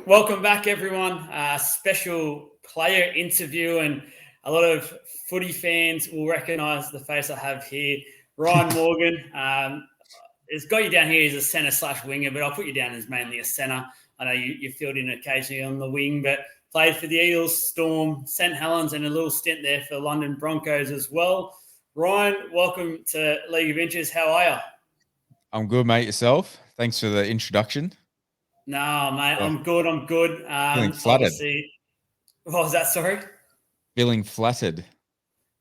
Welcome back, everyone. Special player interview, and a lot of footy fans will recognise the face I have here. Ryan Morgan. It's got you down here as a centre / winger, but I'll put you down as mainly a centre. I know you filled in occasionally on the wing, but played for the Eels, Storm, St Helens, and a little stint there for London Broncos as well. Ryan, welcome to League of Inches. How are you? I'm good, mate. Yourself? Thanks for the introduction. No, mate, Yeah. I'm good. Feeling flattered. Obviously, what was that? Sorry? Feeling flattered.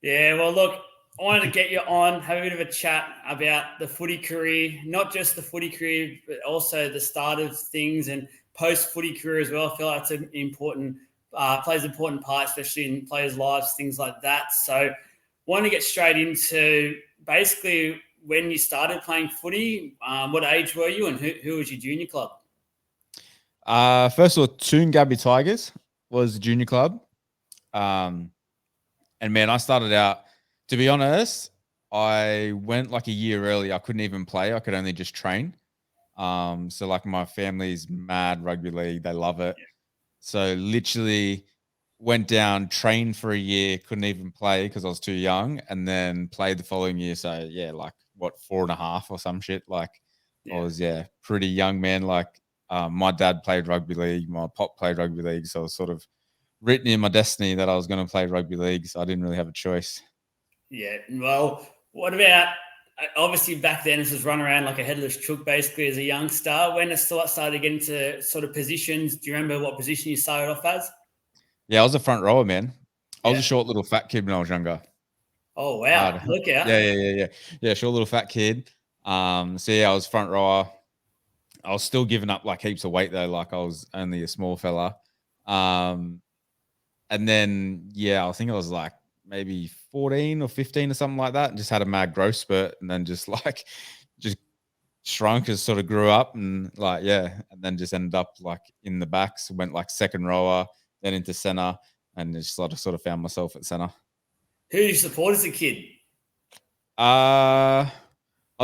Yeah, well, look, I wanted to get you on, have a bit of a chat about the footy career, not just the footy career, but also the start of things and post-footy career as well. I feel like it's an important, plays an important part, especially in players' lives, things like that. So wanted to get straight into basically when you started playing footy, what age were you and who was your junior club? First of all, Toongabbie Tigers was the junior club. And man, I started out, to be honest, I went like a year early. I couldn't even play. I could only just train. So like my family's mad rugby league. They love it. Yeah. So literally went down, trained for a year, couldn't even play because I was too young, and then played the following year. So yeah, like what, 4.5 or some shit. Like I was pretty young, man. Like my dad played rugby league, my pop played rugby league, so it was sort of written in my destiny that I was going to play rugby league. So I didn't really have a choice. Yeah, well, what about, obviously back then this was run around like a headless chook basically as a youngster. When it started to get into sort of positions, do you remember what position you started off as? Yeah, I was a front rower, man. I was Yeah. a short little fat kid when I was younger. Oh, wow. Look out. Yeah, short little fat kid. So yeah, I was front rower. I was still giving up like heaps of weight though, like I was only a small fella. And then I think I was like maybe 14 or 15 or something like that, and just had a mad growth spurt, and then just shrunk as sort of grew up, and and then just ended up like in the backs, went like second rower, then into center, and just sort of found myself at center. Who did you support as a kid? I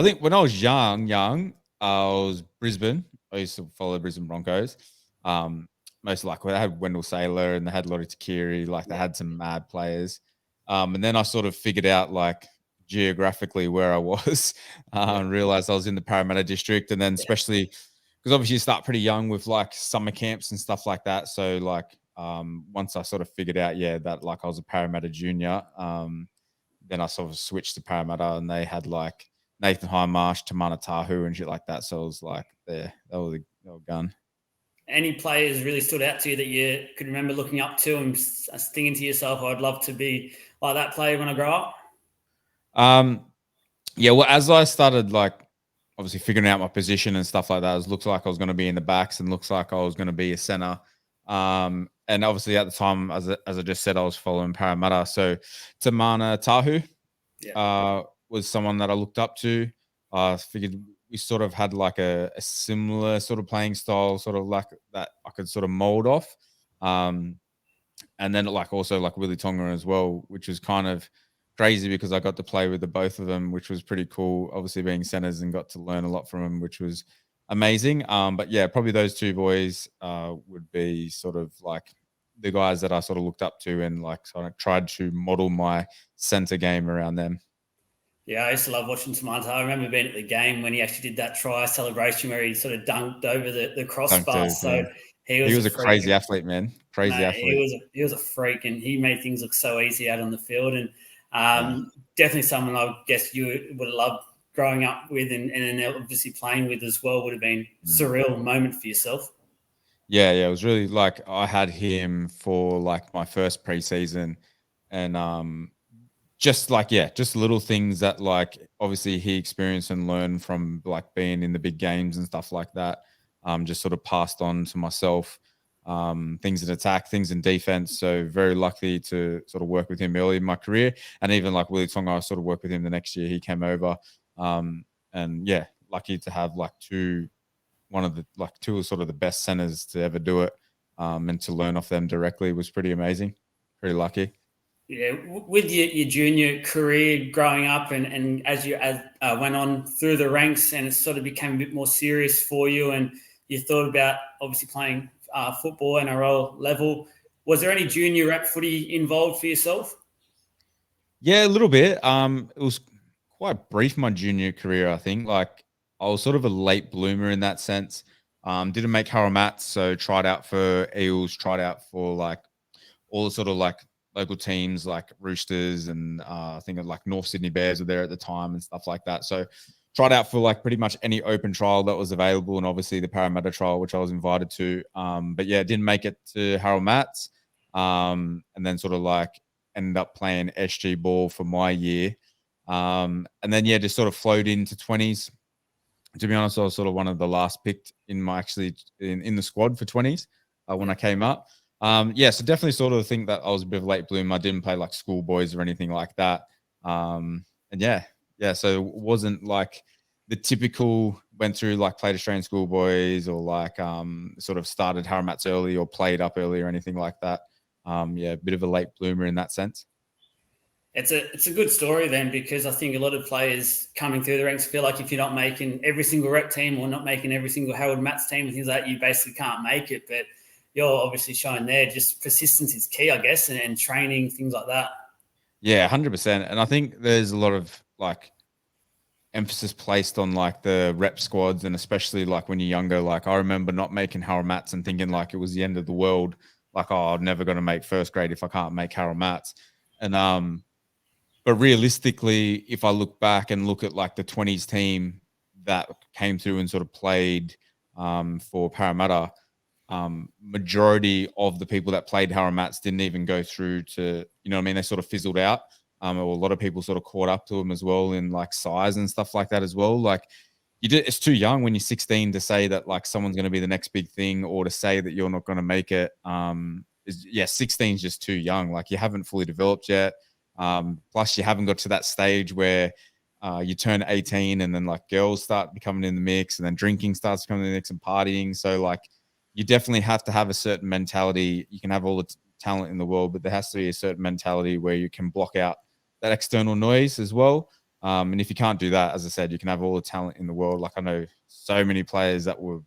think when I was young, I was Brisbane. I used to follow the Brisbane Broncos. Most like they had Wendell Saylor and they had Lottie Takiri, like they had some mad players. And then I sort of figured out like geographically where I was, and realized I was in the Parramatta district. And then especially because obviously you start pretty young with like summer camps and stuff like that. So like once I sort of figured out, that like I was a Parramatta junior, then I sort of switched to Parramatta, and they had like Nathan Hindmarsh, Tamana Tahu, and shit like that. So it was like, they were gun. Any players really stood out to you that you could remember looking up to and thinking to yourself, I'd love to be like that player when I grow up? Well, as I started like obviously figuring out my position and stuff like that, it looks like I was going to be in the backs and looks like I was going to be a center. And obviously at the time, as I just said, I was following Parramatta. So Tamana Tahu was someone that I looked up to. I figured we sort of had like a similar sort of playing style, sort of like that I could sort of mold off. And then like also like Willie Tonga as well, which was kind of crazy because I got to play with the both of them, which was pretty cool. Obviously being centers, and got to learn a lot from them, which was amazing. But yeah, probably those two boys would be sort of like the guys that I sort of looked up to, and like sort of tried to model my center game around them. Yeah, I used to love watching Tamanta. I remember being at the game when he actually did that try celebration where he sort of dunked over the crossbar. So he was a crazy athlete, man. Crazy athlete. He was a freak, and he made things look so easy out on the field. And definitely someone I guess you would have loved growing up with, and then obviously playing with as well would have been a surreal moment for yourself. Yeah, it was really like I had him for like my first preseason, and just little things that like obviously he experienced and learned from like being in the big games and stuff like that. Just sort of passed on to myself. Things in attack, things in defense. So very lucky to sort of work with him early in my career, and even like Willie Tonga, I sort of worked with him the next year. He came over, and lucky to have like two of sort of the best centers to ever do it, and to learn off them directly was pretty amazing. Pretty lucky. Yeah, with your junior career growing up, and as you went on through the ranks, and it sort of became a bit more serious for you, and you thought about obviously playing football, NRL level. Was there any junior rep footy involved for yourself? Yeah, a little bit. It was quite brief, my junior career, I think. Like, I was sort of a late bloomer in that sense. Didn't make Harrowmats, so tried out for Eels, tried out for like all the sort of like local teams like Roosters and I think like North Sydney Bears were there at the time and stuff like that. So tried out for like pretty much any open trial that was available, and obviously the Parramatta trial, which I was invited to. But yeah, didn't make it to Harrowmats. And then sort of like ended up playing SG ball for my year. And then yeah, just sort of flowed into 20s. To be honest, I was sort of one of the last picked in my actually in the squad for 20s when I came up. Yeah, so definitely sort of think that I was a bit of a late bloom. I didn't play like schoolboys or anything like that. And yeah, so it wasn't like the typical went through like played Australian schoolboys or like sort of started Harrowmats early or played up early or anything like that. Yeah, a bit of a late bloomer in that sense. It's a good story then, because I think a lot of players coming through the ranks feel like if you're not making every single rep team or not making every single Harold Matts team and things like that, you basically can't make it. But you're obviously showing there just persistence is key, I guess, and training, things like that. Yeah, 100%. And I think there's a lot of like emphasis placed on like the rep squads, and especially like when you're younger. Like I remember not making Harrowmats and thinking like it was the end of the world. Like, oh, I'm never going to make first grade if I can't make Harrowmats. And but realistically, if I look back and look at like the 20s team that came through and sort of played for Parramatta, majority of the people that played Harrowmats didn't even go through to, you know what I mean? They sort of fizzled out. Or a lot of people sort of caught up to them as well in like size and stuff like that as well. Like it's too young when you're 16 to say that like someone's going to be the next big thing, or to say that you're not going to make it. 16 is just too young. Like you haven't fully developed yet. Plus you haven't got to that stage where you turn 18 and then like girls start becoming in the mix, and then drinking starts becoming in the mix and partying. So like you definitely have to have a certain mentality. You can have all the talent in the world, but there has to be a certain mentality where you can block out that external noise as well. And if you can't do that, as I said, you can have all the talent in the world. Like I know so many players that were,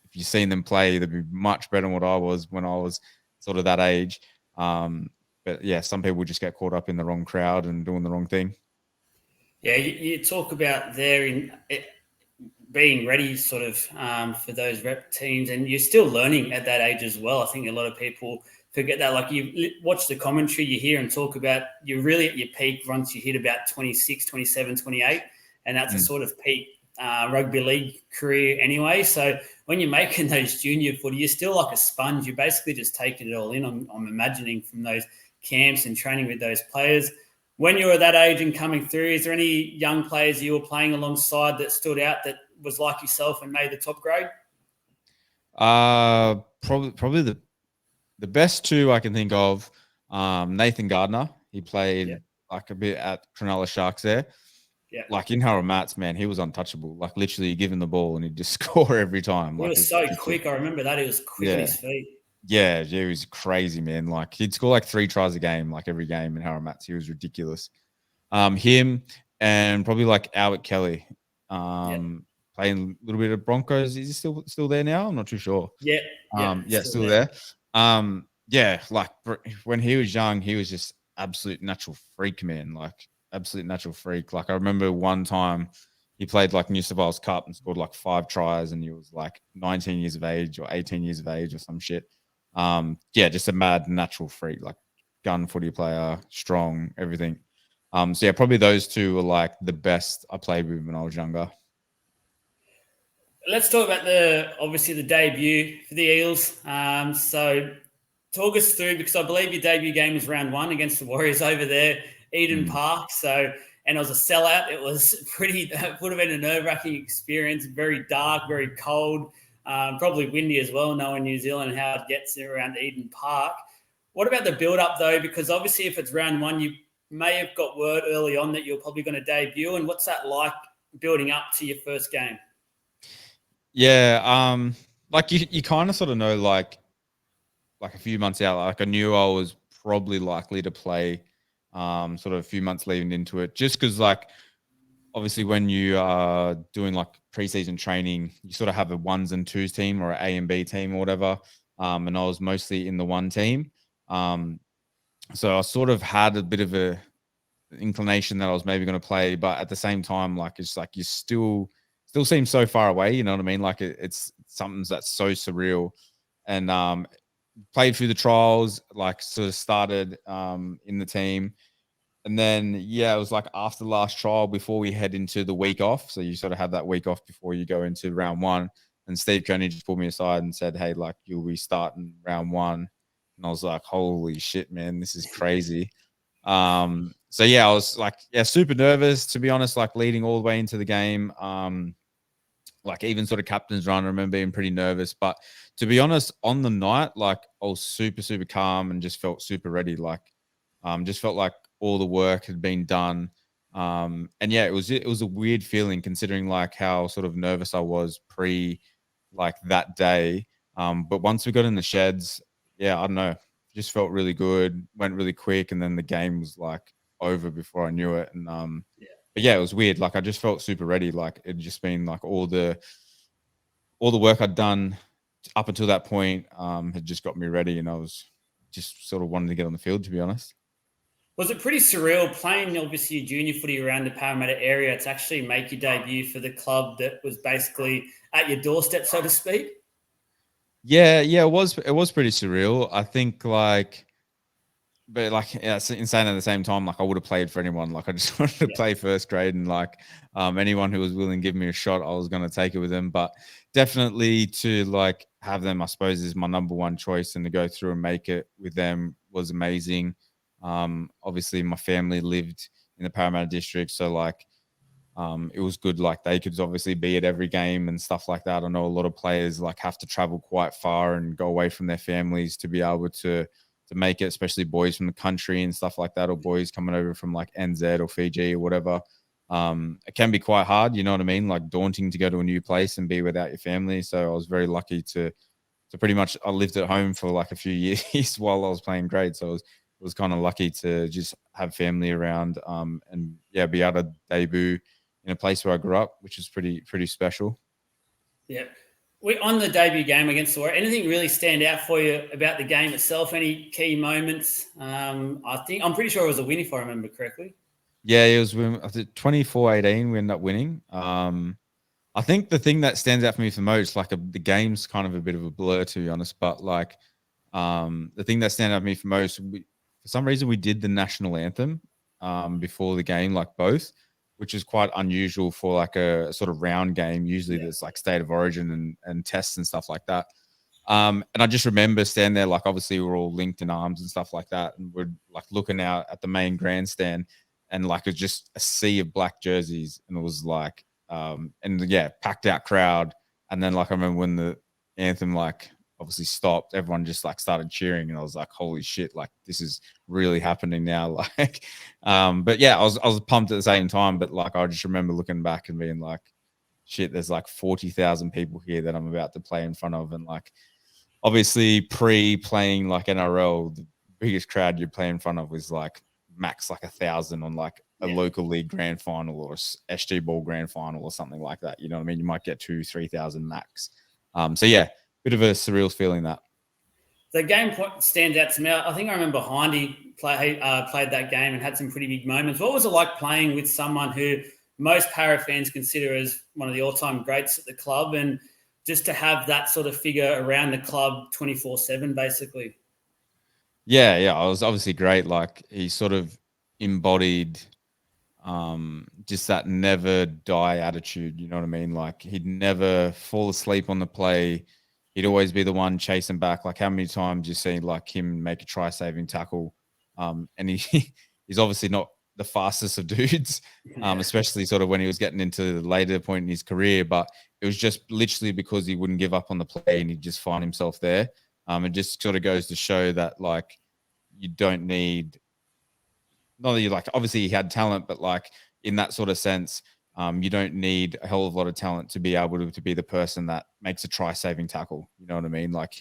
if you've seen them play, they'd be much better than what I was when I was sort of that age. But yeah, some people just get caught up in the wrong crowd and doing the wrong thing. Yeah, you talk about there in being ready sort of for those rep teams, and you're still learning at that age as well. I think a lot of people forget that. Like you watch the commentary, you hear and talk about you're really at your peak once you hit about 26, 27, 28, and that's a sort of peak rugby league career anyway. So when you're making those junior footy, you're still like a sponge. You're basically just taking it all in. I'm imagining from those camps and training with those players. When you were that age and coming through, is there any young players you were playing alongside that stood out that was like yourself and made the top grade? Probably the best two I can think of. Nathan Gardner, he played like a bit at Cronulla Sharks there. Yeah. Like in Harrowmats, man, he was untouchable. Like literally, you give him the ball and he'd just score every time. He like was so quick. I remember that. He was quick on his feet. Yeah, he was crazy, man. Like he'd score like 3 tries a game, like every game in Harrowmats. He was ridiculous. Him and probably like Albert Kelly, playing a little bit of Broncos. Is he still there now? I'm not too sure. Still there. Like when he was young, he was just absolute natural freak, man. Like absolute natural freak. Like I remember one time he played like New South Wales Cup and scored like 5 tries, and he was like 19 years of age or 18 years of age or some shit. Just a mad natural freak, like gun footy player, strong, everything. So yeah, probably those two were like the best I played with when I was younger. Let's talk about obviously the debut for the Eels. So talk us through, because I believe your debut game was round 1 against the Warriors over there, Eden Park. So, and it was a sellout. It was would have been a nerve-wracking experience, very dark, very cold, probably windy as well, knowing New Zealand and how it gets around Eden Park. What about the build-up though? Because obviously if it's round 1, you may have got word early on that you're probably going to debut. And what's that like building up to your first game? Yeah, like you kind of sort of know like a few months out. Like I knew I was probably likely to play sort of a few months leading into it, just because like obviously when you are doing like preseason training, you sort of have a ones and twos team or an A and B team or whatever. And I was mostly in the one team. So I sort of had a bit of a inclination that I was maybe going to play, but at the same time, like it's like you still seem so far away. You know what I mean? Like it's something that's so surreal. And played through the trials, like sort of started in the team. And then, yeah, it was like after the last trial before we head into the week off. So you sort of have that week off before you go into round one. And Steve Coney just pulled me aside and said, "Hey, like you'll be starting round one." And I was like, "Holy shit, man, this is crazy." So yeah, I was like, yeah, super nervous to be honest, like leading all the way into the game. Like even sort of captain's run, I remember being pretty nervous. But to be honest, on the night, like I was super, super calm and just felt super ready. Like, just felt like all the work had been done. And yeah, it was a weird feeling considering like how sort of nervous I was pre like that day. But once we got in the sheds, yeah, I don't know, just felt really good, went really quick, and then the game was like over before I knew it. And but yeah, it was weird. Like I just felt super ready. Like it just been like all the work I'd done up until that point had just got me ready, and I was just sort of wanting to get on the field, to be honest. Was it pretty surreal playing, obviously, your junior footy around the Parramatta area to actually make your debut for the club that was basically at your doorstep, so to speak? Yeah, it was pretty surreal. I think like but like yeah, it's insane at the same time. Like I would have played for anyone. Like I just wanted to Yeah. play first grade, and like anyone who was willing to give me a shot, I was going to take it with them. But definitely to like have them, I suppose, is my number one choice, and to go through and make it with them was amazing. Obviously, my family lived in the Parramatta district, so like it was good. Like they could obviously be at every game and stuff like that. I know a lot of players like have to travel quite far and go away from their families to be able to make it, especially boys from the country and stuff like that, or boys coming over from like NZ or Fiji or whatever. It can be quite hard, you know what I mean? Like daunting to go to a new place and be without your family. So I was very lucky to pretty much I lived at home for like a few years while I was playing grade. So I was kind of lucky to just have family around and yeah, be able to debut in a place where I grew up, which is pretty special. Yeah. On the debut game against the Warriors, anything really stand out for you about the game itself? Any key moments? I'm pretty sure it was a win if I remember correctly. Yeah, it was when I think 24-18 we ended up winning. I think the thing that stands out for me the most, like the game's kind of a bit of a blur to be honest, but like the thing that stands out for me for most, for some reason we did the national anthem before the game, like both, which is quite unusual for like a sort of round game. Usually Yeah. there's like state of origin and tests and stuff like that. And I just remember standing there, like obviously we're all linked in arms and stuff like that, and we're like looking out at the main grandstand, and like it's just a sea of black jerseys, and it was like, and yeah, packed out crowd. And then like I remember when the anthem like obviously stopped, everyone just like started cheering, and I was like, holy shit, like this is really happening now. Like, but yeah, I was pumped at the same time, but like I just remember looking back and being like, shit, there's like 40,000 people here that I'm about to play in front of, and like obviously pre-playing like NRL, the biggest crowd you play in front of was like max like 1,000 on like a Yeah. local league grand final or SG ball grand final or something like that. You know what I mean? You might get 2,000-3,000 max. So yeah, bit of a surreal feeling that. The game stands out to me. I think I remember played that game and had some pretty big moments. What was it like playing with someone who most Para fans consider as one of the all-time greats at the club, and just to have that sort of figure around the club 24/7, basically? Yeah, I was obviously great. Like he sort of embodied just that never die attitude, you know what I mean? Like he'd never fall asleep on the play. He'd always be the one chasing back. Like how many times you see like him make a try saving tackle, and he's obviously not the fastest of dudes, Yeah. especially sort of when he was getting into the later point in his career, but it was just literally because he wouldn't give up on the play and he'd just find himself there. It just sort of goes to show that like you don't need, not that you like, obviously he had talent, but like in that sort of sense, you don't need a hell of a lot of talent to be able to be the person that makes a try saving tackle. You know what I mean? Like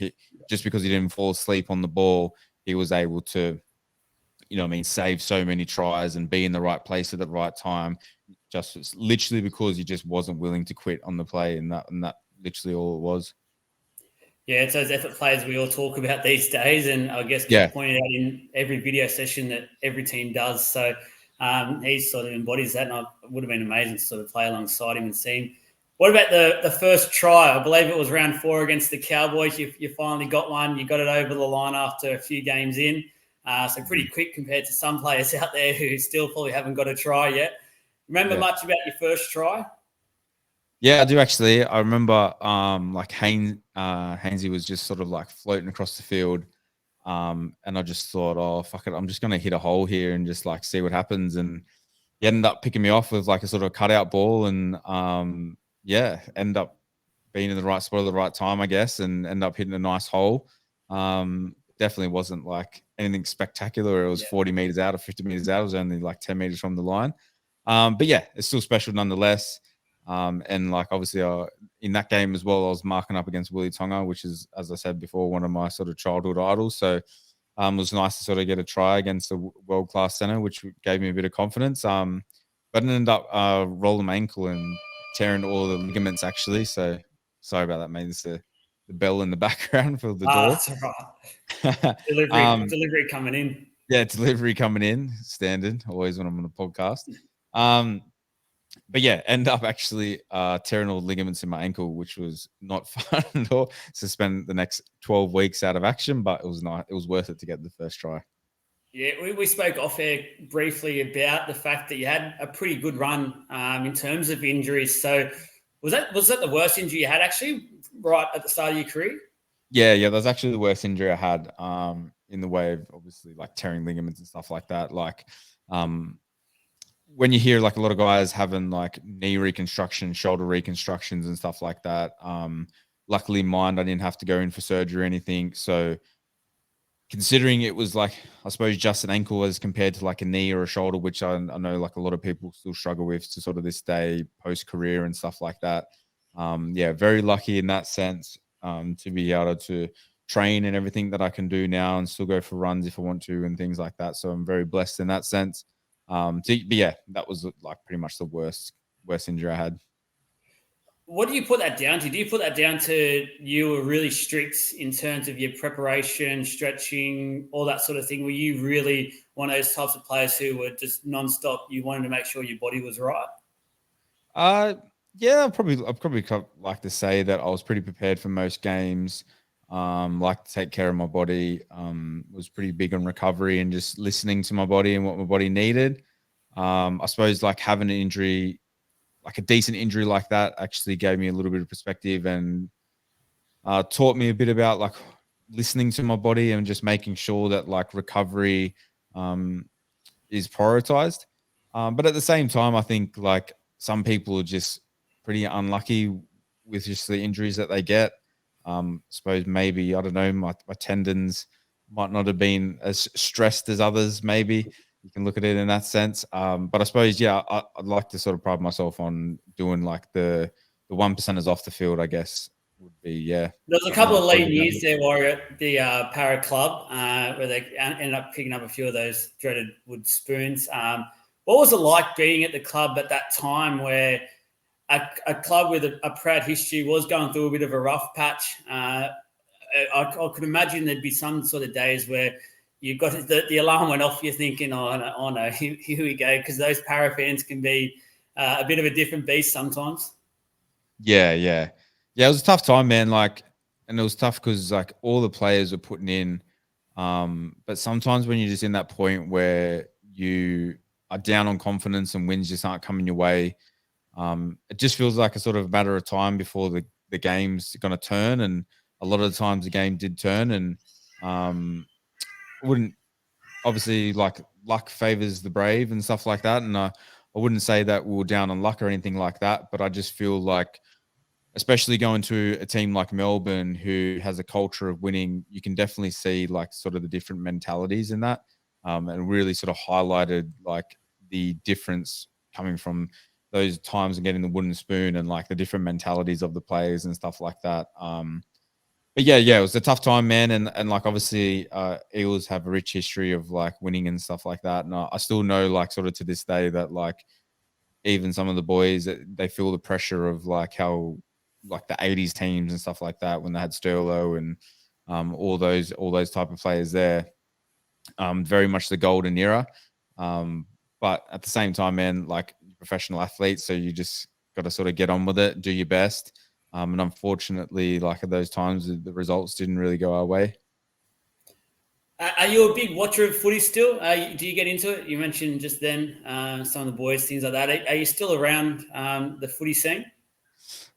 just because he didn't fall asleep on the ball, he was able to, you know what I mean, save so many tries and be in the right place at the right time, just literally because he just wasn't willing to quit on the play, and that literally all it was. Yeah, it's those effort plays we all talk about these days, and I guess get pointed out in every video session that every team does. So he sort of embodies that, and it would have been amazing to sort of play alongside him and see him. What about the first try? I believe it was round 4 against the Cowboys. You finally got one. You got it over the line after a few games in. So pretty quick compared to some players out there who still probably haven't got a try yet. Remember much about your first try? Yeah, I do actually. I remember like Hainsey was just sort of like floating across the field. And I just thought, oh, fuck it, I'm just going to hit a hole here and just like see what happens. And he ended up picking me off with like a sort of cutout ball and end up being in the right spot at the right time, I guess, and end up hitting a nice hole. Definitely wasn't like anything spectacular. It was 40 meters out or 50 meters out. It was only like 10 meters from the line. But yeah, it's still special nonetheless. And like obviously in that game as well, I was marking up against Willie Tonga, which is, as I said before, one of my sort of childhood idols. So it was nice to sort of get a try against a world-class center, which gave me a bit of confidence. But I ended up rolling my ankle and tearing all the ligaments actually. So sorry about that, mate. It's the bell in the background for the door. That's right. Delivery coming in. Yeah, delivery coming in, standard, always when I'm on a podcast. But yeah, end up actually tearing all the ligaments in my ankle, which was not fun at all. So spend the next 12 weeks out of action, but it was nice. It was worth it to get the first try. Yeah, we spoke off air briefly about the fact that you had a pretty good run in terms of injuries. So was that the worst injury you had actually right at the start of your career? Yeah, that was actually the worst injury I had in the way of obviously like tearing ligaments and stuff like that. Like when you hear like a lot of guys having like knee reconstruction, shoulder reconstructions and stuff like that. Luckily mine, I didn't have to go in for surgery or anything. So considering it was like, I suppose just an ankle as compared to like a knee or a shoulder, which I know like a lot of people still struggle with to sort of this day post-career and stuff like that. Very lucky in that sense to be able to train and everything that I can do now and still go for runs if I want to and things like that. So I'm very blessed in that sense. But yeah, that was like pretty much the worst injury I had. What do you put that down to? Do you put that down to you were really strict in terms of your preparation, stretching, all that sort of thing? Were you really one of those types of players who were just nonstop? You wanted to make sure your body was right? Yeah, I'd probably like to say that I was pretty prepared for most games. Like to take care of my body. Was pretty big on recovery and just listening to my body and what my body needed. I suppose like having an injury, like a decent injury like that, actually gave me a little bit of perspective and taught me a bit about like listening to my body and just making sure that like recovery is prioritized. But at the same time, I think like some people are just pretty unlucky with just the injuries that they get. I suppose maybe, I don't know, my tendons might not have been as stressed as others. Maybe you can look at it in that sense. But I suppose, yeah, I'd like to sort of pride myself on doing like the 1%ers off the field, I guess, would be, yeah. There's a couple of lean years there, Warrior, at the Para Club, where they ended up picking up a few of those dreaded wood spoons. What was it like being at the club at that time where a club with a proud history was going through a bit of a rough patch? I could imagine there'd be some sort of days where you got the alarm went off, you're thinking, oh no, here we go, because those Para fans can be a bit of a different beast sometimes. Yeah, it was a tough time, man. Like, and it was tough because like all the players were putting in, but sometimes when you're just in that point where you are down on confidence and wins just aren't coming your way, it just feels like a sort of matter of time before the game's going to turn. And a lot of the times the game did turn, and wouldn't obviously like luck favors the brave and stuff like that. And I wouldn't say that we were down on luck or anything like that, but I just feel like, especially going to a team like Melbourne who has a culture of winning, you can definitely see like sort of the different mentalities in that, and really sort of highlighted like the difference coming from those times and getting the wooden spoon and like the different mentalities of the players and stuff like that. But yeah, it was a tough time, man. And like, obviously Eels have a rich history of like winning and stuff like that. And I still know like sort of to this day that like even some of the boys, they feel the pressure of like how like the 80s teams and stuff like that when they had Sterlo and all those type of players there. Very much the golden era. But at the same time, man, like professional athletes, so you just got to sort of get on with it, do your best. And unfortunately, like at those times, the results didn't really go our way. Are you a big watcher of footy still? Do you get into it? You mentioned just then some of the boys, things like that. Are you still around the footy scene?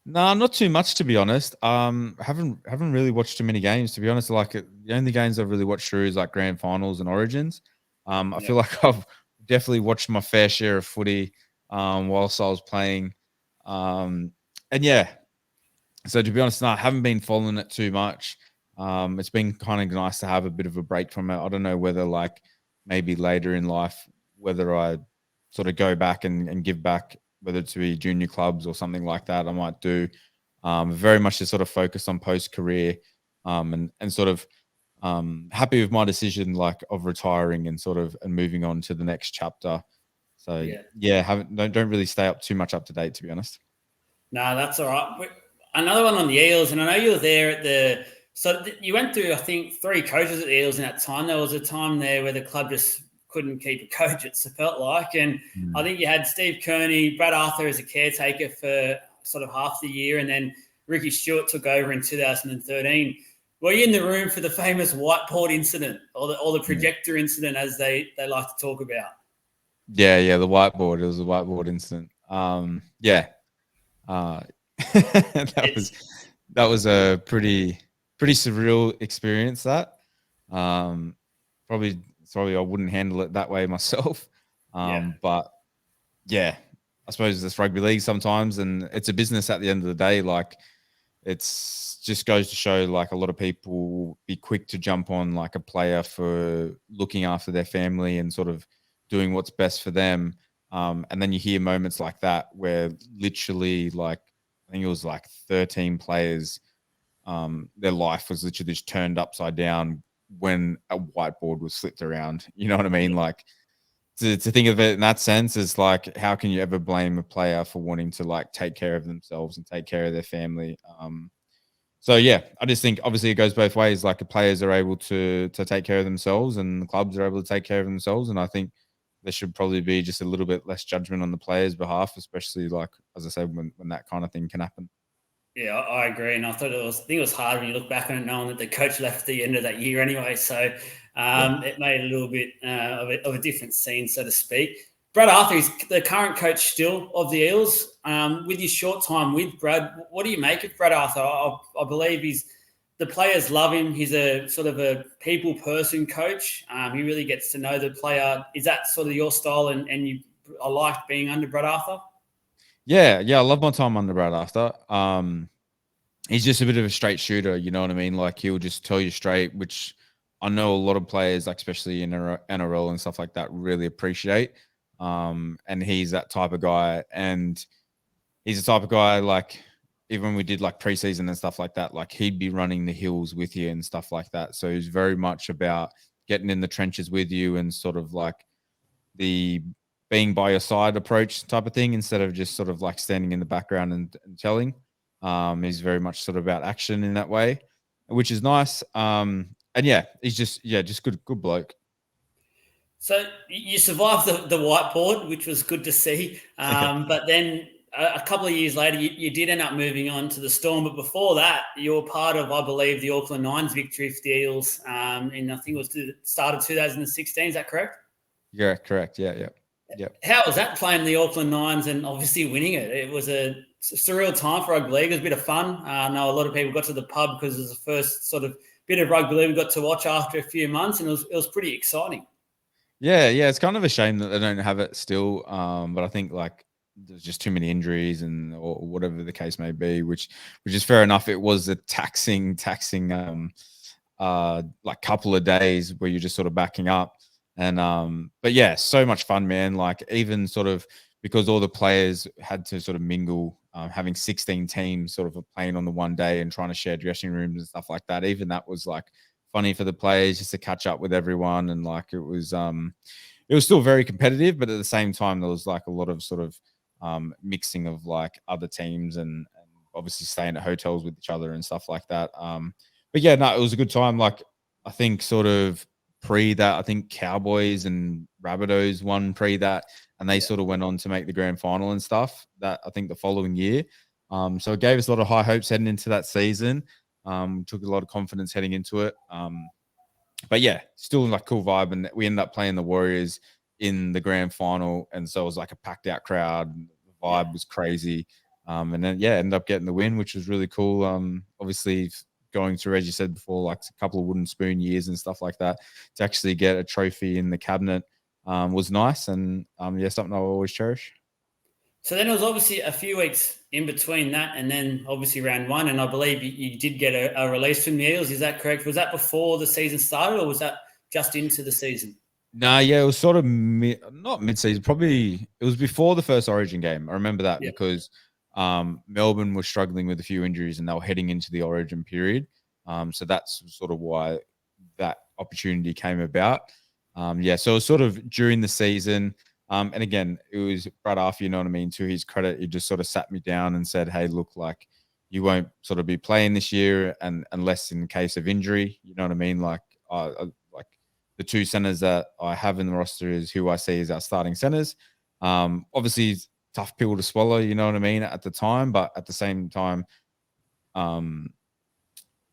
No, not too much to be honest. Haven't really watched too many games to be honest. Like the only games I've really watched through is like grand finals and origins. I feel like I've definitely watched my fair share of footy whilst I was playing. And yeah, so to be honest, no, I haven't been following it too much. It's been kind of nice to have a bit of a break from it. I don't know whether like maybe later in life, whether I sort of go back and give back, whether to be junior clubs or something like that, I might do. Very much to sort of focus on post career, and sort of happy with my decision like of retiring and sort of and moving on to the next chapter. So yeah, don't really stay up too much up to date to be honest. No, that's all right. Another one on the Eels, and I know you were there at the. So you went through, I think, 3 coaches at the Eels in that time. There was a time there where the club just couldn't keep a coach. It felt like, and I think you had Steve Kearney, Brad Arthur as a caretaker for sort of half the year, and then Ricky Stewart took over in 2013. Were you in the room for the famous whiteboard incident or the projector incident, as they like to talk about? Yeah, the whiteboard. It was a whiteboard incident. Yeah. That was a pretty surreal experience. That probably I wouldn't handle it that way myself. But yeah, I suppose it's rugby league sometimes, and it's a business at the end of the day. Like it's just goes to show, like a lot of people will be quick to jump on like a player for looking after their family and sort of doing what's best for them. And then you hear moments like that where literally, like, I think it was like 13 players, their life was literally just turned upside down when a whiteboard was flipped around. You know what I mean? Like to think of it in that sense is like, how can you ever blame a player for wanting to like take care of themselves and take care of their family? So yeah, I just think obviously it goes both ways. Like the players are able to take care of themselves, and the clubs are able to take care of themselves. And I think there should probably be just a little bit less judgment on the players' behalf, especially like as I said, when that kind of thing can happen. Yeah, I agree, and I think it was hard when you look back on it, knowing that the coach left at the end of that year anyway. So it made a little bit of a different scene, so to speak. Brad Arthur is the current coach still of the Eels. With your short time with Brad, what do you make of Brad Arthur? I believe the players love him. He's a sort of a people person coach. He really gets to know the player. Is that sort of your style? And I liked being under Brad Arthur. Yeah, I love my time under Brad Arthur. He's just a bit of a straight shooter, you know what I mean? Like he'll just tell you straight, which I know a lot of players, like especially in NRL and stuff like that, really appreciate. And he's that type of guy, and he's the type of guy like even when we did like preseason and stuff like that, like he'd be running the hills with you and stuff like that. So he's very much about getting in the trenches with you and sort of like the being by your side approach type of thing instead of just sort of like standing in the background and telling. He's very much sort of about action in that way, which is nice. And yeah, he's just good bloke. So you survived the whiteboard, which was good to see. But then a couple of years later, you did end up moving on to the Storm. But before that, you were part of, I believe, the Auckland Nines victory for the Eels in, I think it was the start of 2016. Is that correct? Yeah, correct. Yeah. How was that playing the Auckland Nines and obviously winning it? It was a surreal time for rugby league. It was a bit of fun. I know a lot of people got to the pub because it was the first sort of bit of rugby league we got to watch after a few months, and it was pretty exciting. Yeah. It's kind of a shame that they don't have it still. But I think like there's just too many injuries and or whatever the case may be, which is fair enough. It was a taxing like couple of days where you're just sort of backing up. And but yeah, so much fun, man. Like even sort of because all the players had to sort of mingle, having 16 teams sort of playing on the one day and trying to share dressing rooms and stuff like that. Even that was like funny for the players just to catch up with everyone. And like it was still very competitive, but at the same time there was like a lot of sort of mixing of like other teams and obviously staying at hotels with each other and stuff like that. But yeah, no, it was a good time. Like I think sort of pre that, I think Cowboys and Rabbitohs won pre that, and they sort of went on to make the grand final and stuff that I think the following year. So it gave us a lot of high hopes heading into that season. Took a lot of confidence heading into it. But yeah, still like cool vibe. And we ended up playing the Warriors in the grand final. And so it was like a packed out crowd. The vibe was crazy. And then, yeah, ended up getting the win, which was really cool. Obviously, going through, as you said before, like a couple of wooden spoon years and stuff like that, to actually get a trophy in the cabinet was nice. And yeah, something I'll always cherish. So then it was obviously a few weeks in between that and then obviously round one. And I believe you did get a release from the Eels. Is that correct? Was that before the season started or was that just into the season? No, yeah, it was sort of not mid-season. Probably it was before the first Origin game. I remember that because Melbourne was struggling with a few injuries and they were heading into the Origin period. So that's sort of why that opportunity came about. Yeah, so it was sort of during the season. And again, it was Brad Arthur, you know what I mean? To his credit, he just sort of sat me down and said, "Hey, look, like you won't sort of be playing this year, and unless in case of injury, you know what I mean? Like the two centers that I have in the roster is who I see as our starting centers. Obviously, tough pill to swallow, you know what I mean, at the time, but at the same time, I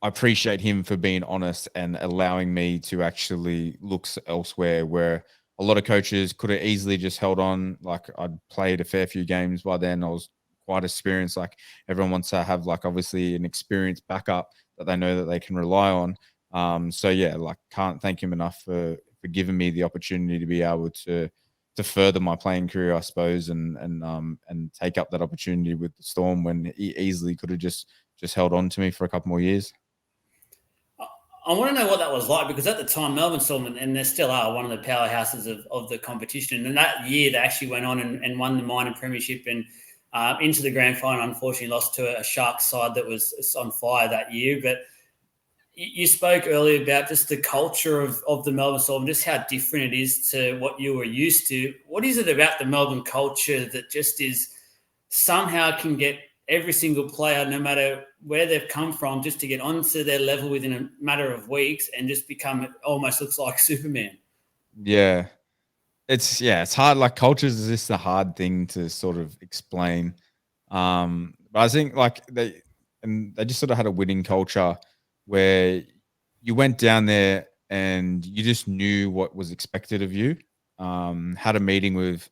appreciate him for being honest and allowing me to actually look elsewhere where a lot of coaches could have easily just held on. Like I'd played a fair few games by then. I was quite experienced. Like everyone wants to have like obviously an experienced backup that they know that they can rely on. So yeah, like can't thank him enough for giving me the opportunity to be able to further my playing career, I suppose, and take up that opportunity with the Storm when he easily could have just held on to me for a couple more years. I want to know what that was like because at the time, Melbourne Storm, and they still are one of the powerhouses of the competition. And that year, they actually went on and won the minor premiership and into the grand final. Unfortunately, lost to a Sharks side that was on fire that year. But you spoke earlier about just the culture of the Melbourne Storm, just how different it is to what you were used to. What is it about the Melbourne culture that just is somehow can get every single player, no matter where they've come from, just to get onto their level within a matter of weeks and just become, it almost looks like Superman? Yeah. It's hard. Like cultures is just a hard thing to sort of explain. But I think like they just sort of had a winning culture where you went down there and you just knew what was expected of you. Had a meeting with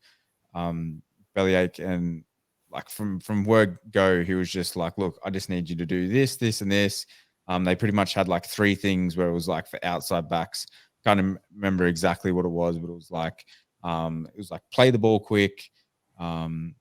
Bellyache and like from word go, he was just like, "Look, I just need you to do this, this, and this." They pretty much had like three things where it was like for outside backs. Can't remember exactly what it was, but it was like play the ball quick, don't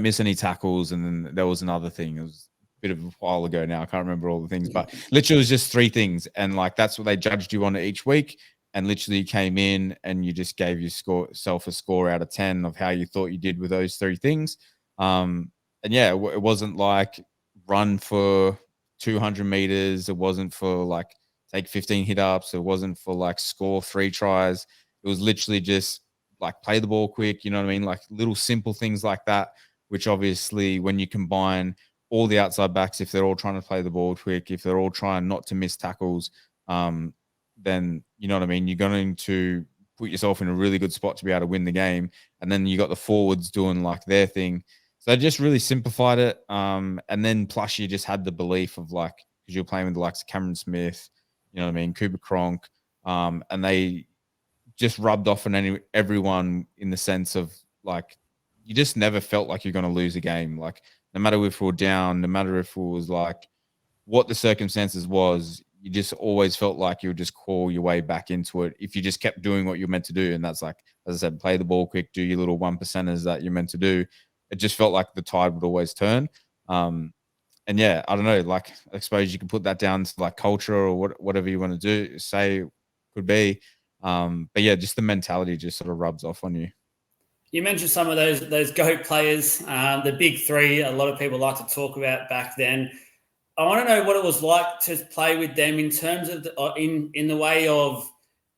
miss any tackles, and then there was another thing. It was a bit of a while ago now. I can't remember all the things, but literally it was just three things, and like that's what they judged you on each week. And literally you came in and you just gave yourself a score out of 10 of how you thought you did with those three things. And yeah, it wasn't like run for 200 meters. It wasn't for like take 15 hit ups. It wasn't for like score 3 tries. It was literally just like play the ball quick. You know what I mean? Like little simple things like that, which obviously when you combine all the outside backs, if they're all trying to play the ball quick, if they're all trying not to miss tackles, then you know what I mean? You're going to put yourself in a really good spot to be able to win the game. And then you got the forwards doing like their thing. So they just really simplified it. And then plus you just had the belief of like, because you're playing with the likes of Cameron Smith, you know what I mean, Cooper Cronk, and they just rubbed off on everyone in the sense of like, you just never felt like you're going to lose a game. Like no matter if we were down, no matter if it was like what the circumstances was, you just always felt like you would just crawl your way back into it if you just kept doing what you're meant to do. And that's like, as I said, play the ball quick, do your little 1%ers that you're meant to do. It just felt like the tide would always turn. And yeah, I don't know, like I suppose you can put that down to like culture or whatever you want to do, say could be. But yeah, just the mentality just sort of rubs off on you. You mentioned some of those GOAT players, the big three. A lot of people like to talk about back then. I want to know what it was like to play with them in terms of in the way of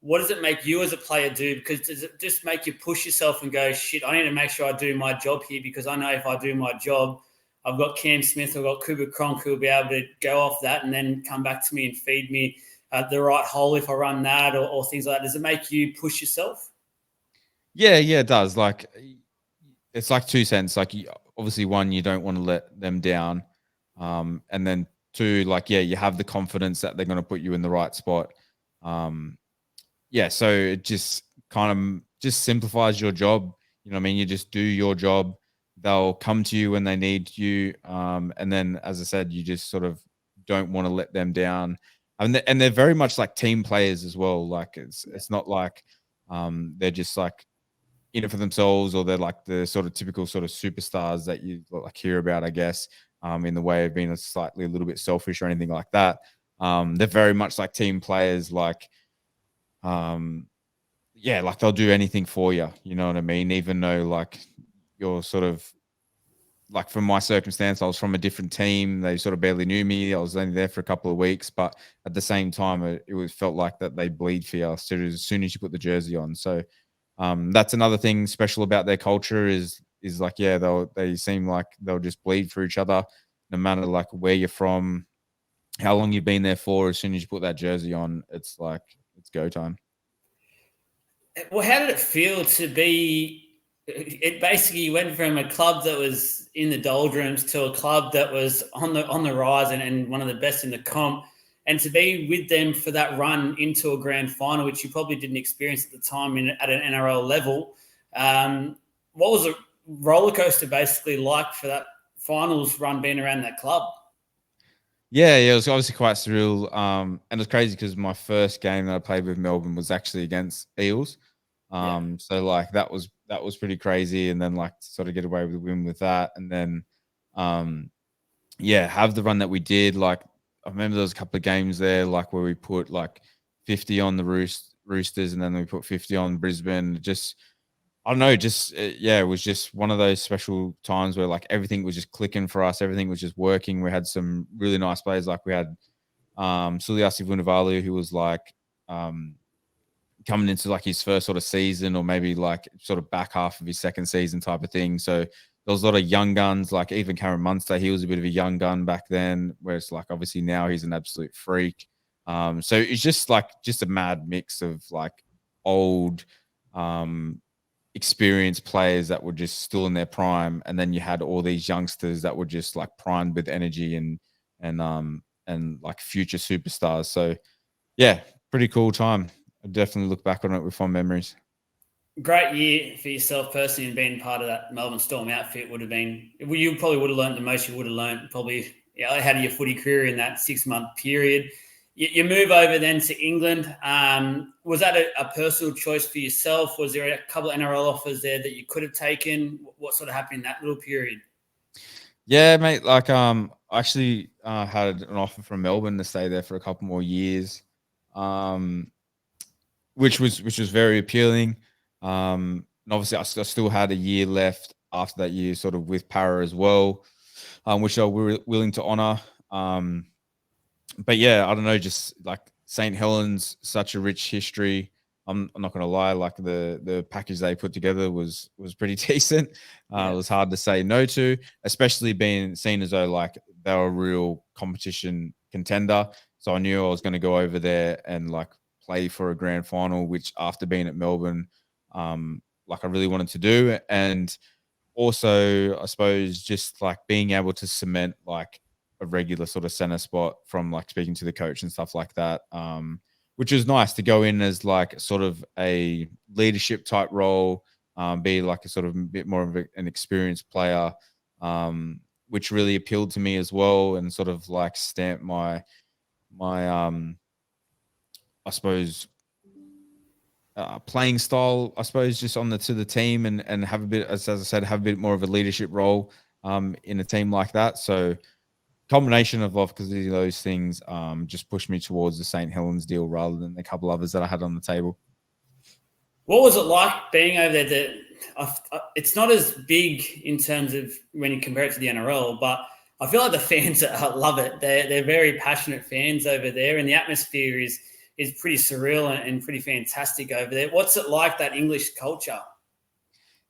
what does it make you as a player do? Because does it just make you push yourself and go, shit, I need to make sure I do my job here, because I know if I do my job, I've got Cam Smith, I've got Cooper Cronk who will be able to go off that and then come back to me and feed me the right hole if I run that or things like that. Does it make you push yourself? Yeah, it does. Like, it's like two cents. Like, obviously, one, you don't want to let them down, and then two, like, yeah, you have the confidence that they're going to put you in the right spot. Yeah, so it just kind of just simplifies your job. You know what I mean? You just do your job. They'll come to you when they need you. And then, as I said, you just sort of don't want to let them down. And they're very much like team players as well. Like, it's not like they're just like in it for themselves, or they're like the sort of typical sort of superstars that you like hear about, I guess, in the way of being a little bit selfish or anything like that. They're very much like team players, like, yeah, like they'll do anything for you. You know what I mean? Even though like you're sort of like, from my circumstance, I was from a different team. They sort of barely knew me. I was only there for a couple of weeks, but at the same time, it was felt like that they bleed for you as soon as you put the jersey on. So that's another thing special about their culture is like, yeah, they seem like they'll just bleed for each other, no matter like where you're from, how long you've been there for. As soon as you put that jersey on, it's like it's go time. Well, how did it feel to be? It basically went from a club that was in the doldrums to a club that was on the rise and one of the best in the comp, and to be with them for that run into a grand final, which you probably didn't experience at the time at an NRL level. What was a roller coaster basically like for that finals run being around that club? Yeah, it was obviously quite surreal. And it was crazy because my first game that I played with Melbourne was actually against Eels. Yeah. So like that was pretty crazy. And then like to sort of get away with the win with that. And then yeah, have the run that we did. Like, I remember there was a couple of games there, like where we put like 50 on the Roosters, and then we put 50 on Brisbane. Just, I don't know, just yeah, it was just one of those special times where like everything was just clicking for us. Everything was just working. We had some really nice players. Like we had Suliasi Vunivalu, who was like coming into like his first sort of season, or maybe like sort of back half of his second season type of thing. So there was a lot of young guns, like even Cameron Munster, he was a bit of a young gun back then, whereas like obviously now he's an absolute freak. So it's just a mad mix of like old experienced players that were just still in their prime, and then you had all these youngsters that were just like primed with energy and like future superstars. So yeah, pretty cool time. I definitely look back on it with fond memories. Great year for yourself personally, and being part of that Melbourne Storm outfit would have been. Well, you probably would have learned the most you would have learned probably out of your footy career in that 6-month period. You move over then to England. Was that a personal choice for yourself? Was there a couple of NRL offers there that you could have taken? What sort of happened in that little period? Yeah, mate. Like, I actually had an offer from Melbourne to stay there for a couple more years, um, which was very appealing. And obviously, I still had a year left after that year, sort of with Para as well, which I were willing to honour. But yeah, I don't know, just like St. Helens, such a rich history. I'm not gonna lie, like the package they put together was pretty decent. It was hard to say no to, especially being seen as though like they were a real competition contender. So I knew I was going to go over there and like play for a grand final, which after being at Melbourne, like I really wanted to do. And also, I suppose just like being able to cement like a regular sort of center spot from like speaking to the coach and stuff like that. Which is nice to go in as like sort of a leadership type role, be like a sort of bit more of an experienced player, which really appealed to me as well, and sort of like stamp my I suppose playing style, I suppose, just on to the team, and have a bit, as I said, have a bit more of a leadership role in a team like that. So combination of because of those things just pushed me towards the St. Helens deal rather than a couple others that I had on the table. What was it like being over there? It's not as big in terms of when you compare it to the NRL, but I feel like the fans love it. They're very passionate fans over there, and the atmosphere is is pretty surreal and pretty fantastic over there. What's it like, that English culture?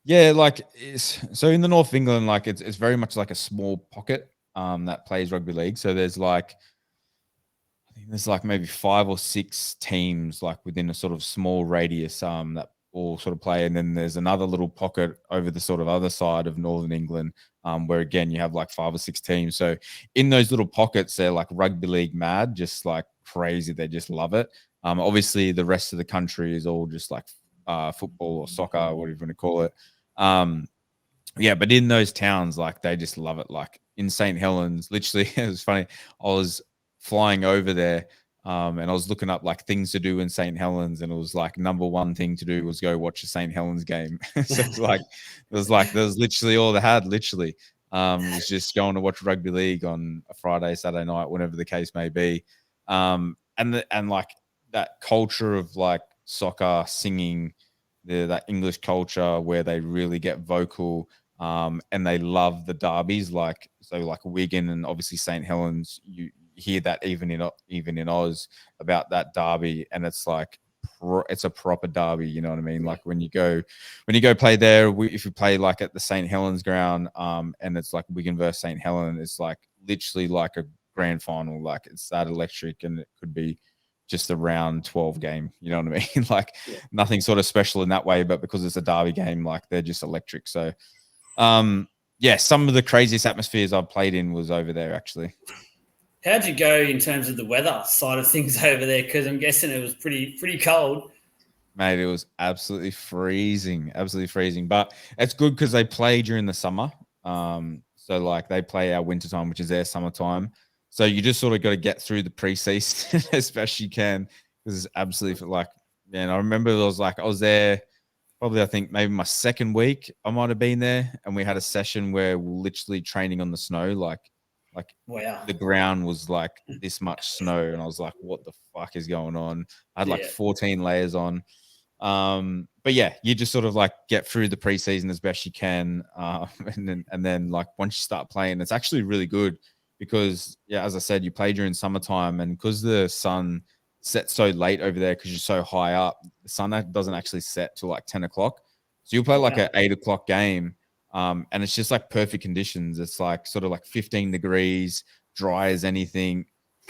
Yeah, like so in the north of England, like it's very much like a small pocket that plays rugby league. So there's like I think there's like maybe 5 or 6 teams like within a sort of small radius that all sort of play, and then there's another little pocket over the sort of other side of northern England where again you have like 5 or 6 teams. So in those little pockets, they're like rugby league mad, just like crazy. They just love it. Obviously, the rest of the country is all just like football or soccer, whatever you want to call it. Yeah, but in those towns, like they just love it. Like in St. Helens, literally, it was funny. I was flying over there, and I was looking up like things to do in St. Helens, and it was like number one thing to do was go watch a St. Helens game. So it's like there was literally all they had. Literally, was just going to watch rugby league on a Friday, Saturday night, whatever the case may be. And like that culture of like soccer, singing, that English culture where they really get vocal. And they love the derbies, like Wigan and obviously St. Helens. You hear that even in Oz about that derby, and it's like it's a proper derby. You know what I mean? Like when you go play there, if you play like at the St. Helens ground, and it's like Wigan versus St. Helens, it's like literally like a grand final. Like it's that electric, and it could be just a round 12 game. You know what I mean? Like nothing sort of special in that way, but because it's a derby game, like they're just electric. So yeah, some of the craziest atmospheres I've played in was over there actually. How'd you go in terms of the weather side of things over there? Because I'm guessing it was pretty cold. Mate, it was absolutely freezing, but it's good because they play during the summer. So like they play our winter time, which is their summertime. So you just sort of got to get through the preseason as best you can, because it's absolutely like, man, I remember I was there probably, I think maybe my second week I might have been there, and we had a session where we're literally training on the snow, like Wow. the ground was like this much snow, and I was like, what the fuck is going on? I had like 14 layers on. But yeah, you just sort of like get through the preseason as best you can, and then like once you start playing, it's actually really good because yeah, as I said, you play during summertime, and because the sun sets so late over there because you're so high up, the sun doesn't actually set till like 10 o'clock. So you'll play like an 8 o'clock game, and it's just like perfect conditions. It's like sort of like 15 degrees, dry as anything.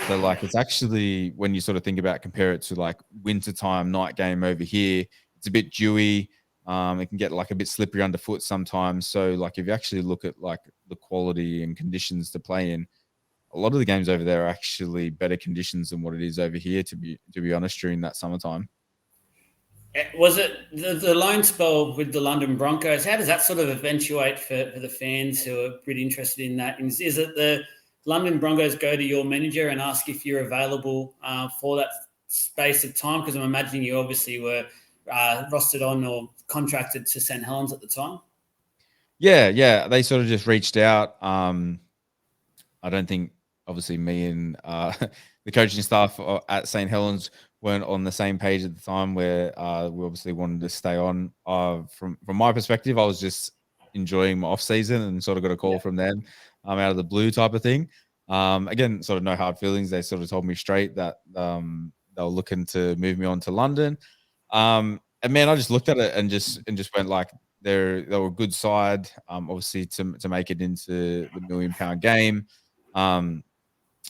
So like it's actually, when you sort of think about, compare it to like wintertime night game over here, it's a bit dewy. It can get like a bit slippery underfoot sometimes. So like if you actually look at like the quality and conditions to play in, a lot of the games over there are actually better conditions than what it is over here, to be honest, during that summertime. Was it the loan spell with the London Broncos? How does that sort of eventuate for the fans who are pretty interested in that? Is it the London Broncos go to your manager and ask if you're available for that space of time? Because I'm imagining you obviously were rostered on or contracted to St. Helens at the time. Yeah, they sort of just reached out. I don't think obviously me and the coaching staff at St. Helens weren't on the same page at the time, where we obviously wanted to stay on. From my perspective, I was just enjoying my off season and sort of got a call from them out of the blue type of thing. Again, sort of no hard feelings. They sort of told me straight that they were looking to move me on to London. And man, I just looked at it and just went like, they were a good side, obviously to make it into the £1 million game.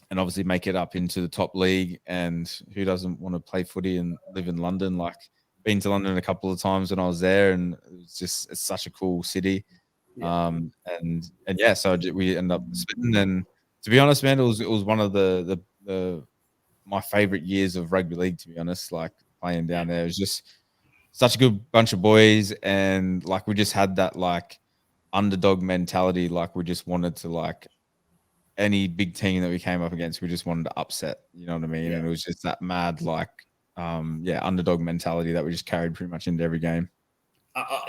And obviously make it up into the top league. And who doesn't want to play footy and live in London? Like, been to London a couple of times when I was there, and it's such a cool city. And yeah, so we end up splitting. And to be honest, man, it was one of the my favorite years of rugby league. To be honest, like playing down there, it was just such a good bunch of boys, and like we just had that like underdog mentality. Like we just wanted to, like, any big team that we came up against, we just wanted to upset. You know what I mean? And it was just that mad, like, underdog mentality that we just carried pretty much into every game.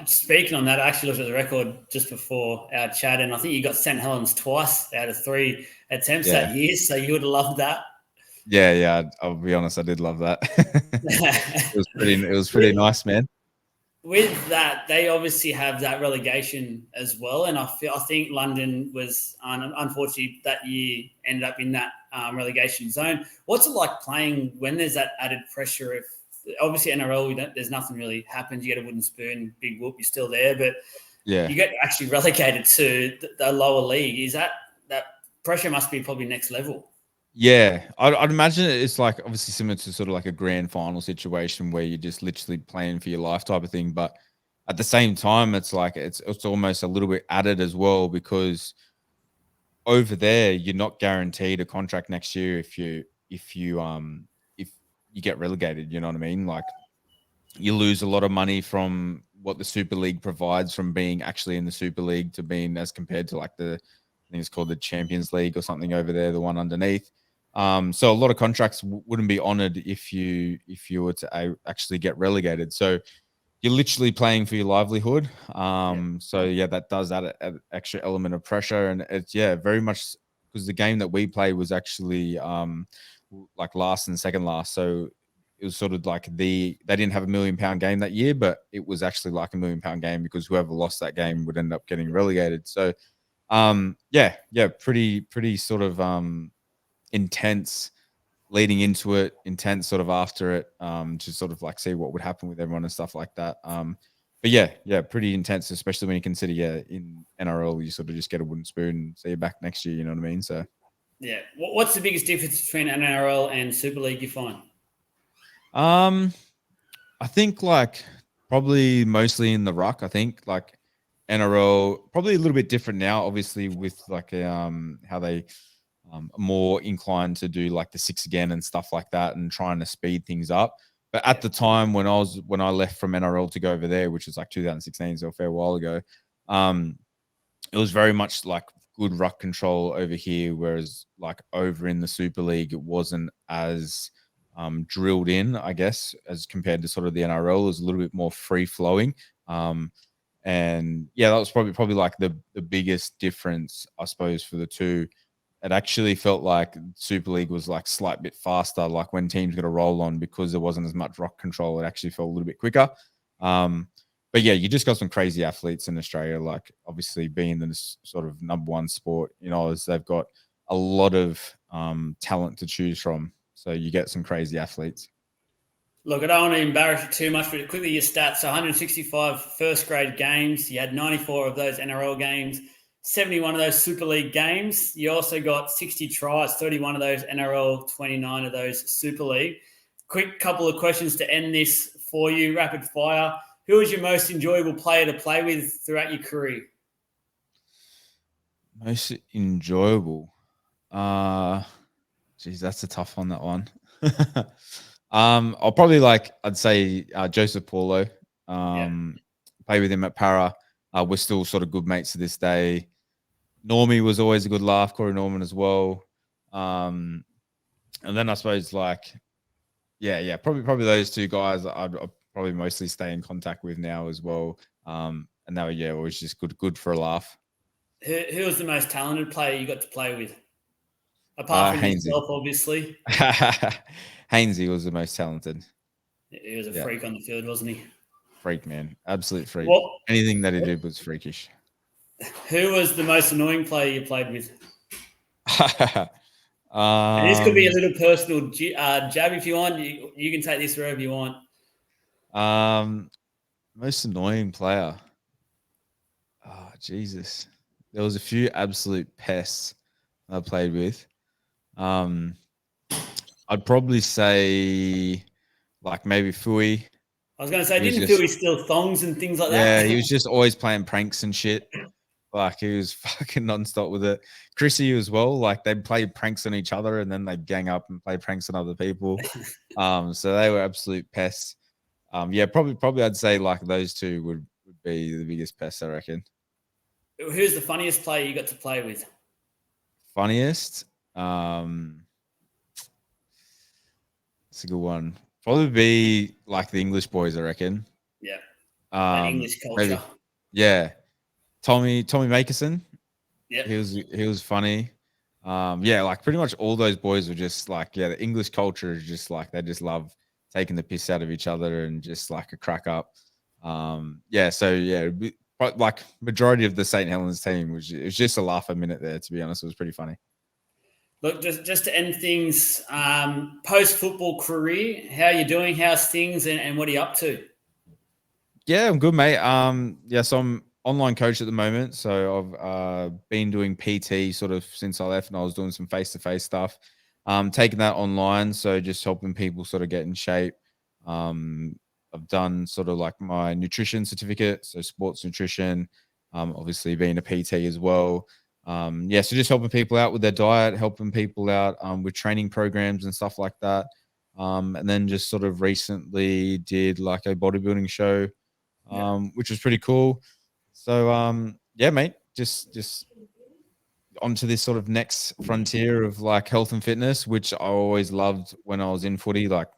Speaking on that, I actually looked at the record just before our chat, and I think you got St. Helens twice out of 3 attempts that year, so you would have loved that. Yeah. I'll be honest, I did love that. It was pretty nice, man. With that, they obviously have that relegation as well, and I think London was unfortunately that year ended up in that relegation zone. What's it like playing when there's that added pressure? If obviously NRL, there's nothing really happens. You get a wooden spoon, big whoop, you're still there, but you get actually relegated to the lower league. Is that pressure must be probably next level? Yeah, I'd imagine it's like obviously similar to sort of like a grand final situation where you're just literally playing for your life type of thing. But at the same time, it's like it's almost a little bit added as well, because over there you're not guaranteed a contract next year if you get relegated. You know what I mean? Like, you lose a lot of money from what the Super League provides from being actually in the Super League to being as compared to like I think it's called the Champions League or something over there, the one underneath. So a lot of contracts wouldn't be honored if you were to actually get relegated. So you're literally playing for your livelihood. So yeah, that does add an extra element of pressure, and it's very much because the game that we played was actually like last and second last. So it was sort of like they didn't have £1 million game that year, but it was actually like £1 million game because whoever lost that game would end up getting relegated. So pretty sort of intense leading into it, intense sort of after it, to sort of like see what would happen with everyone and stuff like that. But pretty intense, especially when you consider, in NRL, you sort of just get a wooden spoon and see you back next year, you know what I mean? So, yeah. What's the biggest difference between NRL and Super League you find? I think like probably mostly in the ruck. I think like NRL probably a little bit different now, obviously with like how they are more inclined to do like the six again and stuff like that and trying to speed things up. But at the time when I left from NRL to go over there, which was like 2016, so a fair while ago, it was very much like good ruck control over here, whereas like over in the Super League, it wasn't as drilled in, I guess, as compared to sort of the NRL. It was a little bit more free flowing. And yeah, that was probably like the biggest difference, I suppose, for the two. It actually felt like Super League was like slight bit faster, like when teams got a roll on, because there wasn't as much rock control. It actually felt a little bit quicker. But yeah, you just got some crazy athletes in Australia. Like obviously being the sort of number one sport, they've got a lot of talent to choose from. So you get some crazy athletes. Look, I don't want to embarrass you too much, but quickly your stats. So 165 first grade games. You had 94 of those NRL games, 71 of those Super League games. You also got 60 tries, 31 of those NRL, 29 of those Super League. Quick couple of questions to end this for you, rapid fire. Who was your most enjoyable player to play with throughout your career? Most enjoyable. Geez, that's a tough one, that one. I'll probably I'd say Joseph Paulo. Play with him at Para. We're still sort of good mates to this day. Normie was always a good laugh, Corey Norman as well. And then I suppose probably those two guys I'd probably mostly stay in contact with now as well. And they were always just good for a laugh. Who was the most talented player you got to play with? Apart from Hainsey. yourself, obviously. Hainsey was the most talented. He was a freak on the field, wasn't he? Freak, man. Absolute freak. Anything that he did was freakish. Who was the most annoying player you played with? And this could be a little personal jab if you want. You can take this wherever you want. Most annoying player. Oh, Jesus. There was a few absolute pests I played with. I'd probably say like maybe Fui. I was going to say, didn't Philly steal thongs and things like that? Yeah, he was just always playing pranks and shit. Like he was fucking nonstop with it. Chrissy as well. Like they'd play pranks on each other and then they'd gang up and play pranks on other people. So they were absolute pests. Probably I'd say like those two would be the biggest pests, I reckon. Who's the funniest player you got to play with? Funniest? It's a good one. Probably be like the English boys, I reckon. Yeah. English culture. Maybe. Yeah. Tommy Makerson. Yeah. He was funny. Like pretty much all those boys were just like, the English culture is just like they just love taking the piss out of each other and just like a crack up. Like majority of the St. Helens team it was just a laugh a minute there, to be honest. It was pretty funny. Look, just to end things, post-football career, how are you doing? How's things, and what are you up to? Yeah, I'm good, mate. So I'm online coach at the moment. So I've been doing PT sort of since I left, and I was doing some face-to-face stuff. Taking that online, so just helping people sort of get in shape. I've done sort of like my nutrition certificate, so sports nutrition. Obviously being a PT as well. So just helping people out with their diet, helping people out with training programs and stuff like that. And then just sort of recently did like a bodybuilding show, which was pretty cool. So yeah, mate, just onto this sort of next frontier of like health and fitness, which I always loved when I was in footy. Like,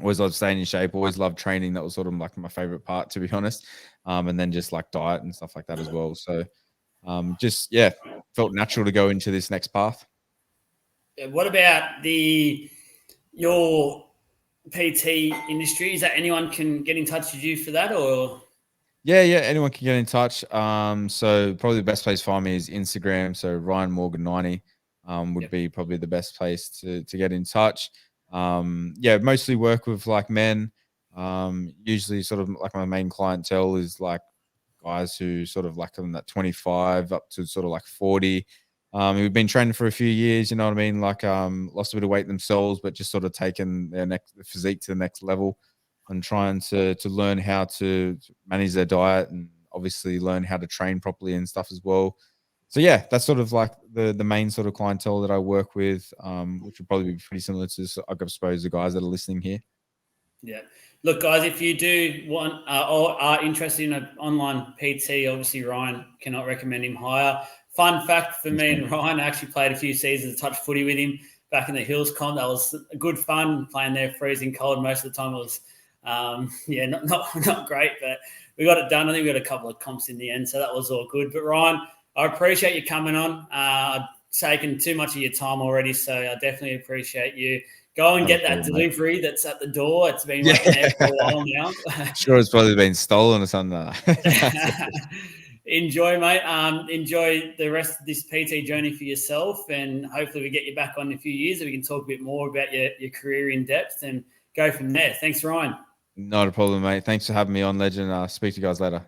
always loved staying in shape, always loved training. That was sort of like my favorite part, to be honest. And then just like diet and stuff like that as well. So just yeah, felt natural to go into this next path. What about your PT industry? Is that anyone can get in touch with you for that, or? Yeah, anyone can get in touch. So probably the best place to find me is Instagram. So Ryan Morgan 90 would be probably the best place to get in touch. Mostly work with like men. Usually sort of like my main clientele is like guys who sort of like on that 25 up to sort of like 40. Who've been training for a few years, you know what I mean? Like lost a bit of weight themselves, but just sort of taken their physique to the next level and trying to learn how to manage their diet and obviously learn how to train properly and stuff as well. So yeah, that's sort of like the main sort of clientele that I work with, which would probably be pretty similar to, I suppose, the guys that are listening here. Yeah. Look, guys, if you do want or are interested in an online PT, obviously Ryan cannot recommend him higher. Fun fact for me and Ryan, I actually played a few seasons of touch footy with him back in the Hills comp. That was good fun playing there, freezing cold. Most of the time it was, not great, but we got it done. I think we got a couple of comps in the end, so that was all good. But Ryan, I appreciate you coming on. I've taken too much of your time already, so I definitely appreciate you. Go and get that delivery that's at the door. It's been waiting there for a while now. Sure, it's probably been stolen or something. Enjoy, mate. Enjoy the rest of this PT journey for yourself, and hopefully we get you back on in a few years and we can talk a bit more about your career in depth and go from there. Thanks, Ryan. Not a problem, mate. Thanks for having me on, Legend. Speak to you guys later.